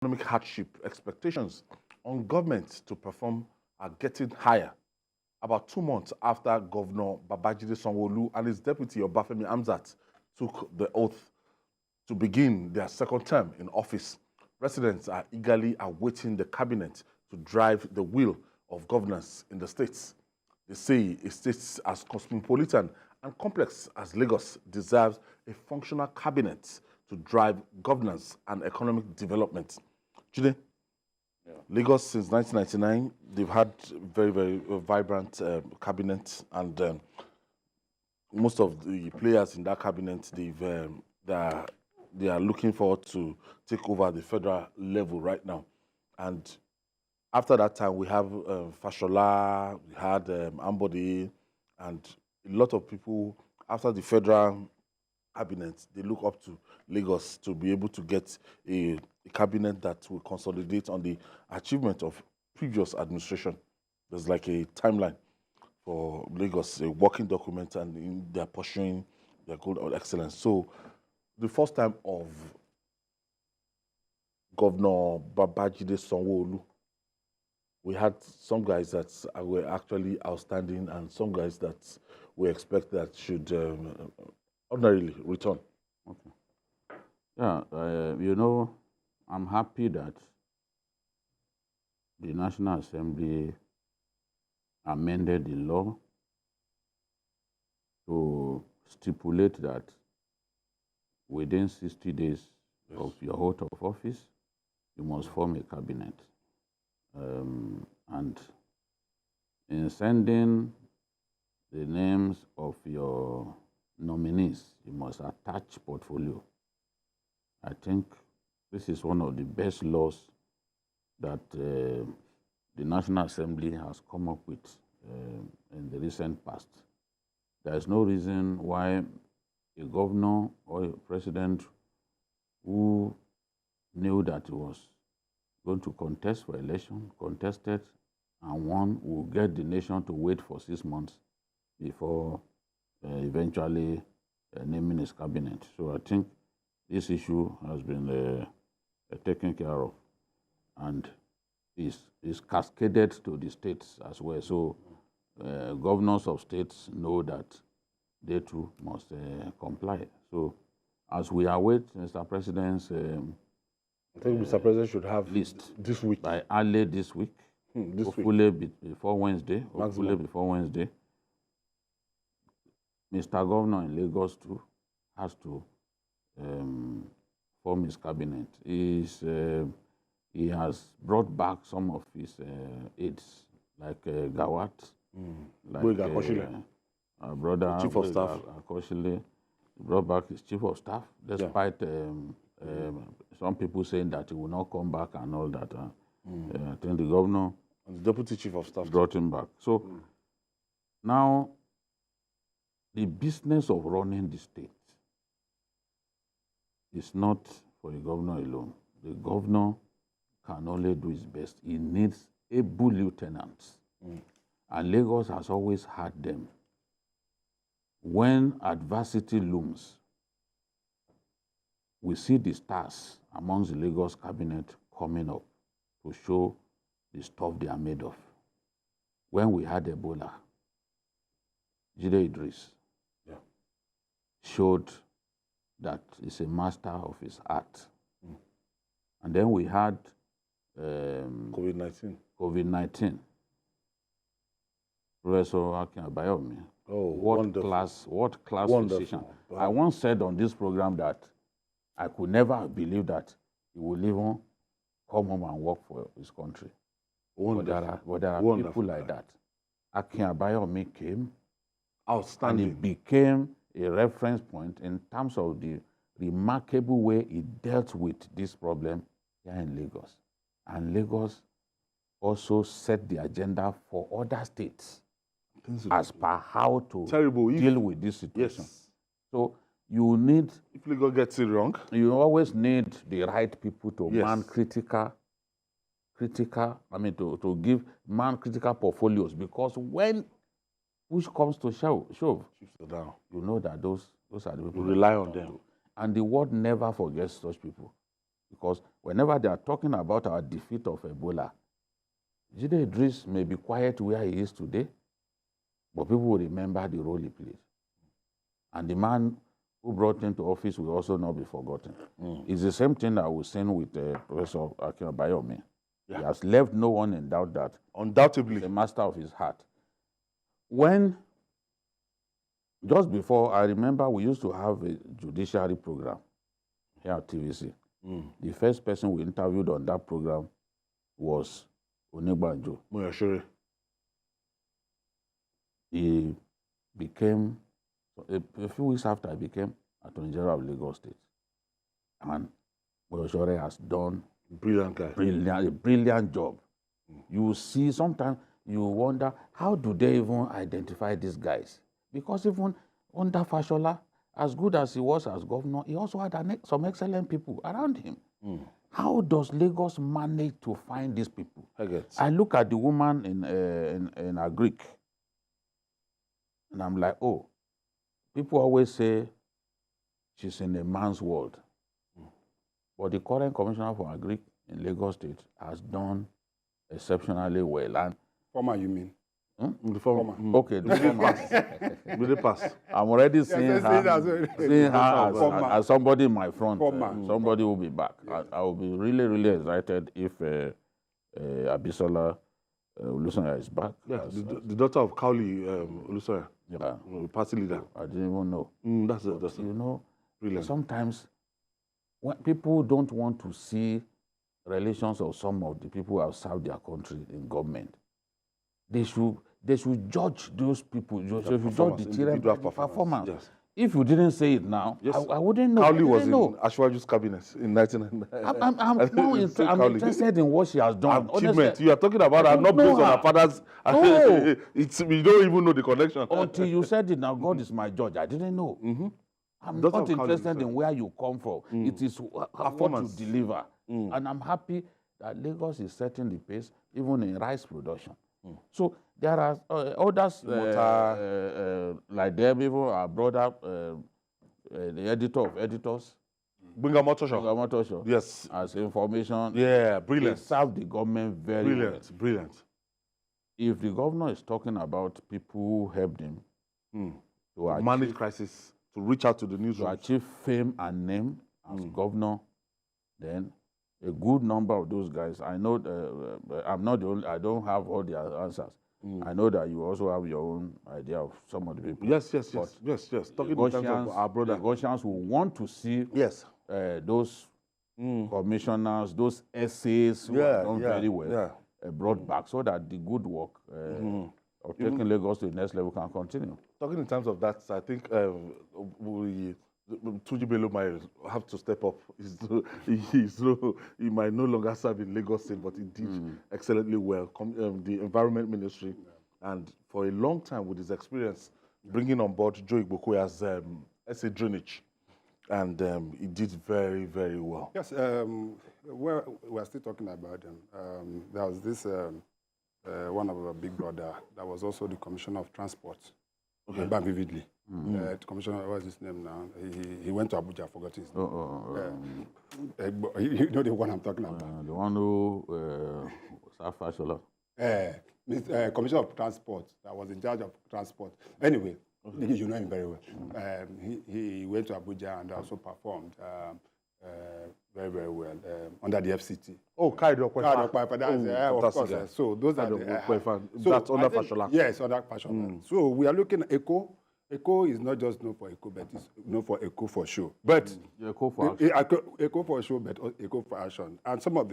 Economic hardship expectations on government to perform are getting higher. About 2 months after Governor Babajide Sanwo-Olu and his deputy Obafemi Hamzat took the oath to begin their second term in office, residents are eagerly awaiting the cabinet to drive the wheel of governance in the states. They say a state as cosmopolitan and complex as Lagos deserves a functional cabinet to drive governance and economic development. Jide, Lagos since 1999, they've had very, very vibrant cabinet, and most of the players in that cabinet, they are looking forward to take over the federal level right now. And after that time, we have Fashola, we had Ambode, and a lot of people after the federal cabinet, they look up to Lagos to be able to get a cabinet that will consolidate on the achievement of previous administration. There's like a timeline for Lagos, a working document, and they're pursuing their goal of excellence. So the first time of Governor Babajide Sanwo-Olu, we had some guys that were actually outstanding and some guys that we expect that should ordinarily return. Okay. Yeah, you know, I'm happy that the National Assembly amended the law to stipulate that within 60 days of your oath of office, you must form a cabinet. And in sending the names of your nominees, you must attach portfolio. I think this is one of the best laws that the National Assembly has come up with in the recent past. There is no reason why a governor or a president who knew that he was going to contest for election, contested, and won, will get the nation to wait for 6 months before eventually naming his cabinet. So I think this issue has been taken care of and is cascaded to the states as well. So governors of states know that they too must comply. So as we await Mr. President's I think Mr. President should have list this week. by early this week, hopefully before Wednesday. Hopefully before Wednesday. Mr. Governor in Lagos too has to form his cabinet. He has brought back some of his aides, like Gawat, like our brother Chief of Staff. Akoshile, brought back his Chief of Staff, despite some people saying that he will not come back and all that. I think the governor and the Deputy Chief of Staff brought him back. So now the business of running the state is not for the governor alone. The governor can only do his best. He needs able lieutenants. And Lagos has always had them. When adversity looms, we see the stars amongst the Lagos cabinet coming up to show the stuff they are made of. When we had Ebola, Jide Idris showed that he's a master of his art. And then we had COVID-19. Professor Akin Abayomi. Oh, what class physician. I once said on this program that I could never have believed that he would even come home and work for his country. But there are people like that. Akin Abayomi came, outstanding, and he became a reference point in terms of the remarkable way he dealt with this problem here in Lagos. And Lagos also set the agenda for other states as per how to deal with this situation. Yes. So you need, if Lagos gets it wrong, you always need the right people to man critical, to give man critical portfolios, because when push comes to shove, you know that those are the people. You rely on them. And the world never forgets such people. Because whenever they are talking about our defeat of Ebola, Jide Idris may be quiet where he is today, but people will remember the role he played. And the man who brought him to office will also not be forgotten. It's the same thing that we've seen with Professor Akin Abayomi. Yeah. He has left no one in doubt that Undoubtedly. he's the master of his heart. When, just before, I remember we used to have a judiciary program here at TVC. The first person we interviewed on that program was Onigbanjo. Moyashire. He became, a few weeks after, he became Attorney General of Lagos State. And Moyashire has done Brilliant guy. a brilliant job. You see, sometimes you wonder, how do they even identify these guys? Because even under Fashola, as good as he was as governor, he also had some excellent people around him. How does Lagos manage to find these people? I look at the woman in a Greek, and I'm like, oh, people always say she's in a man's world. But the current commissioner for Agric in Lagos State has done exceptionally well. And former, you mean? The former. Okay, the former. Really pass. I'm already seeing her as somebody in my front. Somebody will be back. I will be really, really excited if Abisola Olusoya is back. Yeah, the daughter of Kauli Olusoya. Yeah. Party leader. I didn't even know. That's you know, brilliant. Sometimes when people don't want to see relations of some of the people who have served their country in government, they should judge those people. They should judge the performance. Yes. If you didn't say it now, yes. I wouldn't know. Kauli was in Ashwaju's cabinet in 1999. I'm interested in what she has done. Achievement. You are talking about her not based on her father's. No. We don't even know the connection. Until you said it, now God is my judge. I didn't know. I'm not interested in where you come from. It is what you deliver. And I'm happy that Lagos is setting the pace, even in rice production. So there are others like them, even our brother, the editor of editors, Bunga Motosho. Yes. As information. Yeah, brilliant. They serve the government very well. Brilliant. If the governor is talking about people who helped him to manage crisis, to reach out to the newsroom, to achieve fame and name as governor, then a good number of those guys, I know I'm not the only, I don't have all the answers. I know that you also have your own idea of some of the people. Yes. Talking in terms of our brother. Lagosians who want to see those commissioners, those essays who have done very well brought back so that the good work of taking Lagos to the next level can continue. Talking in terms of that, I think Tuji Bello might have to step up. He might no longer serve in Lagos State, but he did excellently well. The Environment Ministry, and for a long time with his experience, bringing on board Joe Igbokoe as SA Drainage, and he did very, very well. Yes, we're still talking about him. There was this one of our big brother that was also the Commissioner of Transport. Okay. Back vividly. The commissioner, what's his name now? He went to Abuja, I forgot his name. You know the one I'm talking about? The one who Fashola. Commissioner of Transport, that was in charge of transport. Anyway, you know him very well. He went to Abuja and also performed very, very well under the FCT. Oh, Kaido Okwefa. Of course. So those are that's under Fashola. Yes, under Fashola. So we are looking at ECO. ECO is not just known for ECO, but it's known for ECO for show. But ECO for action. ECO for show, but ECO for action. And some of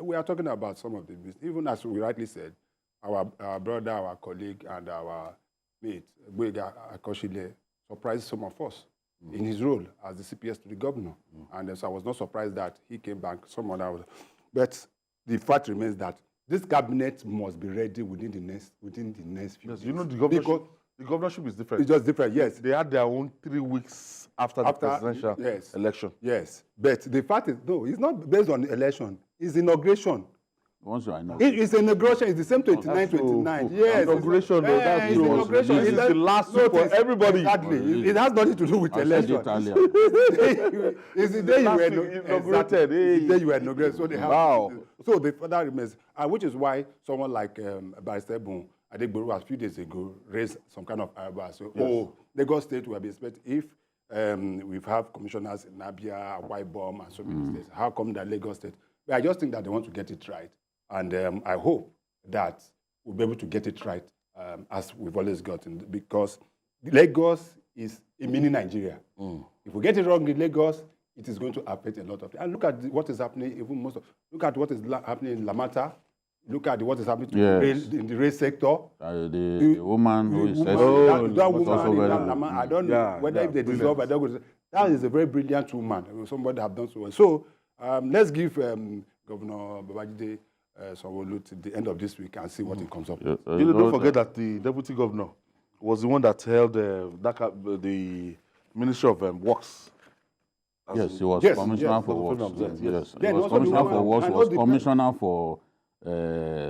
we are talking about some of the business. Even as we rightly said, our brother, our colleague, and our mate, Boyega Akoshile, surprised some of us in his role as the CPS to the governor. And so I was not surprised that he came back, some other. But the fact remains that this cabinet must be ready within the next few years. You know, the governorship is different. It's just different, yes. They had their own 3 weeks after the presidential election. Yes, but the fact is, no, it's not based on the election. It's inauguration. Once you are It's inauguration. It's the same 29, That's true. 29. Yes. Inauguration, though, that's it's true. inauguration. This is the last no, week for it's- everybody. Exactly. It has nothing to do with I said election. it earlier. It's the day you last were week inaugurated. Exactly. It's the day you were inaugurated. So they have. Wow. So the further remains, which is why someone like Barrister Bun Adegboro a few days ago raised some kind of eyebrow. So, Lagos State will be expected if we have commissioners in Abia, White Bomb, and so many states. How come that Lagos State? But I just think that they want to get it right, and I hope that we'll be able to get it right as we've always gotten, because Lagos is a mini Nigeria. If we get it wrong in Lagos, it is going to affect a lot of. And look at what is happening. Even look at what is happening in Lamata. Look at what is happening to in the rail sector. The woman who is that woman in that Lama, I don't know whether if they dissolve, I don't know. That is a very brilliant woman. Somebody have done so well. So let's give Governor Babajide Sanwo-Olu to the end of this week and see what he comes up with. Don't forget that the deputy governor was the one that held the Ministry of Works. Yes, he was commissioner for works. Yes, he Then was also commissioner for works. He was the commissioner for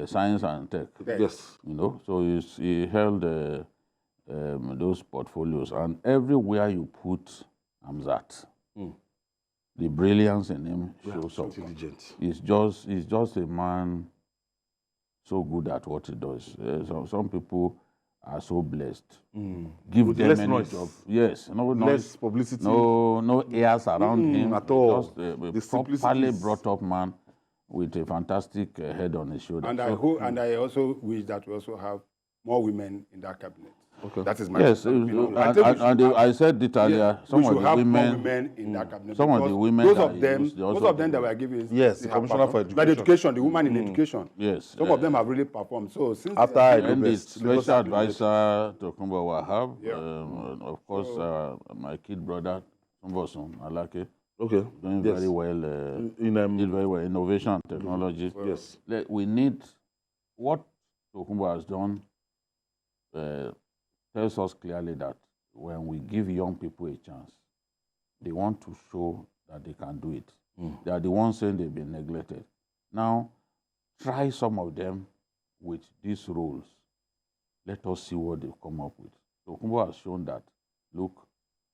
science and tech. Yes. You know, so he held those portfolios, and everywhere you put Hamzat, the brilliance in him shows up. Intelligent. He's just a man so good at what he does. Some people are so blessed. Give With them less any noise. job. Yes, no Less noise, publicity. no airs around him at all. Just a The properly simplicities. brought up man with a fantastic head on his shoulder. And I hope, and I also wish that we also have more women in that cabinet. Okay. That is my Yes, opinion. I think we should have- I said it earlier. Some we of should the have more women, women in that cabinet. some of the because women those that of them, use, they most also of them do that well. were given, Yes, they the have Commissioner for performed. By the education, the woman in education. Yes, Some of them have really performed. So since After I do and the best, special advisor to Kumba Wahab, Yeah. of course, my kid brother, Mbosun Alake, Okay. doing Yes. very well. Did very well. Innovation and technology. Yes. We need what Tokumba has done. Tells us clearly that when we give young people a chance, they want to show that they can do it. They are the ones saying they've been neglected. Now, try some of them with these roles. Let us see what they've come up with. Tokumba has shown that, look,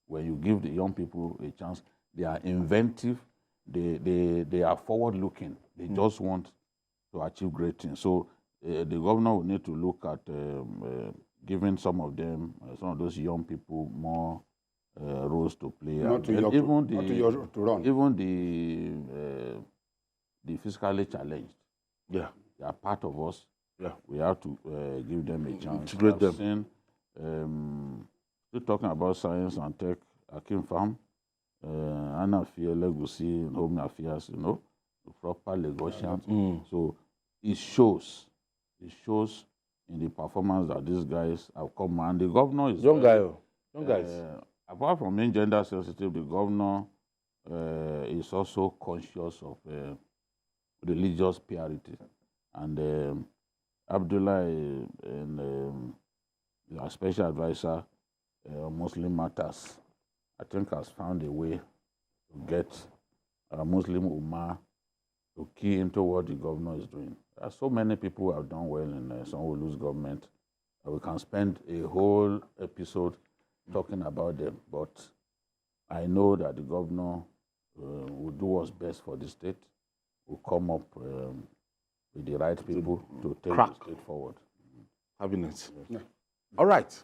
when you give the young people a chance, they are inventive, they are forward-looking. They just want to achieve great things. So the governor will need to look at giving some of them, some of those young people, more roles to play. not too young to run. Even the physically challenged, Yeah. they are part of us. Yeah. We have to give them a chance. Integrate I've them. seen, still talking about science and tech, Akim Farm, Anna Fia Legacy, Home Affairs, you know, proper Lagosians. So it shows in the performance that these guys have come, and the governor is Young guys. apart from being gender sensitive, the governor is also conscious of religious purity. And Abdullah and our special advisor, Muslim matters, I think has found a way to get Muslim Ummah to key into what the governor is doing. There are so many people who have done well in Sanwo-Olu's government. We can spend a whole episode talking about them, but I know that the governor will do what's best for the state, will come up with the right people to take the state forward. Having it. All right.